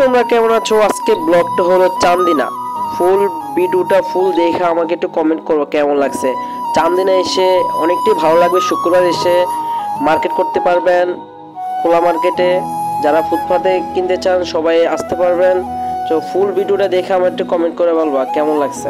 তোমরা কেমন আছো? আজকে ব্লগটা হলো চান্দিনা। ফুল ভিডিওটা ফুল দেখে আমাকে একটু কমেন্ট করো কেমন লাগছে। চান্দিনা এসে অনেকটাই ভালো লাগবে। শুক্রবার এসে মার্কেট করতে পারবেন খোলা মার্কেটে। যারা ফুটপাতে কিনতে চান সবাই আসতে পারবেন। তো ফুল ভিডিওটা দেখে আমার একটু কমেন্ট করে বলবা কেমন লাগছে।